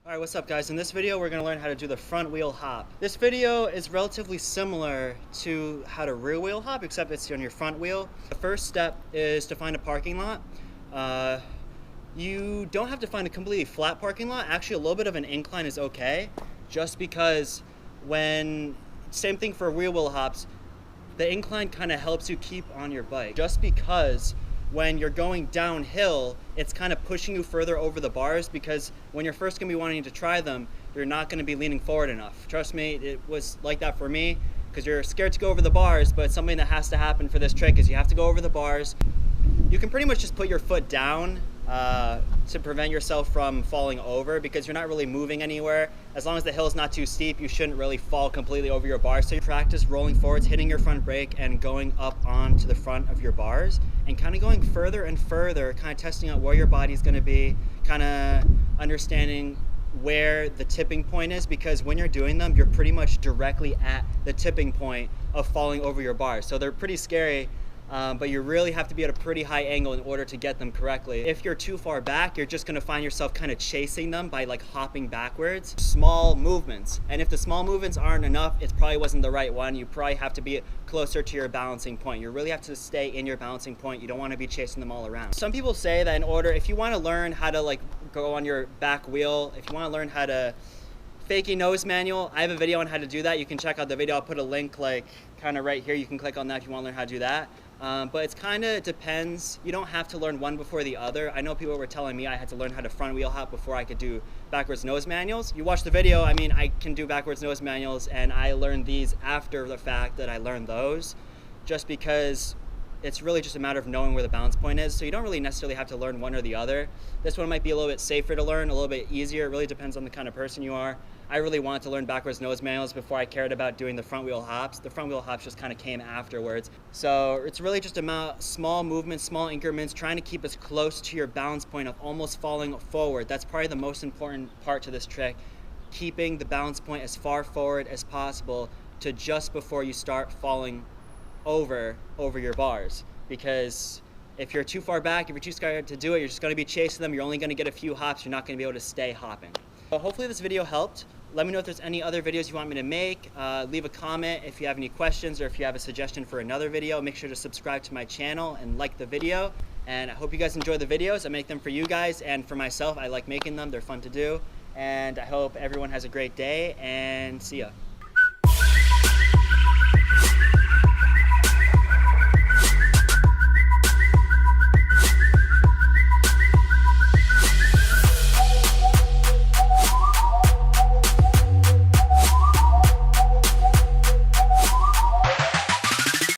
Alright, what's up guys? In this video we're going to learn how to do the front wheel hop. This video is relatively similar to how to rear wheel hop, except it's on your front wheel. The first step is to find a parking lot. You don't have to find a completely flat parking lot. Actually, a little bit of an incline is okay, just because same thing for rear wheel hops, the incline kind of helps you keep on your bike. Just because when you're going downhill, it's kind of pushing you further over the bars, because when you're first gonna be wanting to try them, you're not gonna be leaning forward enough. Trust me, it was like that for me, because you're scared to go over the bars, but something that has to happen for this trick is you have to go over the bars. You can pretty much just put your foot down to prevent yourself from falling over, because you're not really moving anywhere. As long as the hill's not too steep, you shouldn't really fall completely over your bars. So you practice rolling forwards, hitting your front brake, and going up onto the front of your bars, and kind of going further and further, kind of testing out where your body's going to be, kind of understanding where the tipping point is, because when you're doing them, you're pretty much directly at the tipping point of falling over your bars. So they're pretty scary. But you really have to be at a pretty high angle in order to get them correctly. If you're too far back, you're just gonna find yourself kind of chasing them by like hopping backwards. Small movements. And if the small movements aren't enough, it probably wasn't the right one. You probably have to be closer to your balancing point. You really have to stay in your balancing point. You don't wanna be chasing them all around. Some people say that if you wanna learn how to like go on your back wheel, if you wanna learn how to fakie nose manual, I have a video on how to do that. You can check out the video. I'll put a link like kind of right here. You can click on that if you want to learn how to do that. But it's kind of depends. You don't have to learn one before the other. I know people were telling me I had to learn how to front wheel hop before I could do backwards nose manuals. You watch the video, I mean, I can do backwards nose manuals, and I learned these after the fact that I learned those, just because it's really just a matter of knowing where the balance point is. So you don't really necessarily have to learn one or the other. This one might be a little bit safer to learn, a little bit easier. It really depends on the kind of person you are. I really wanted to learn backwards nose manuals before I cared about doing the front wheel hops. The front wheel hops just kind of came afterwards. So it's really just about small movements, small increments, trying to keep as close to your balance point of almost falling forward. That's probably the most important part to this trick. Keeping the balance point as far forward as possible to just before you start falling over your bars. Because if you're too far back, if you're too scared to do it, you're just going to be chasing them. You're only going to get a few hops. You're not going to be able to stay hopping. So hopefully this video helped. Let me know if there's any other videos you want me to make. Leave a comment if you have any questions, or if you have a suggestion for another video. Make sure to subscribe to my channel and like the video. And I hope you guys enjoy the videos. I make them for you guys and for myself. I like making them. They're fun to do. And I hope everyone has a great day, and see ya.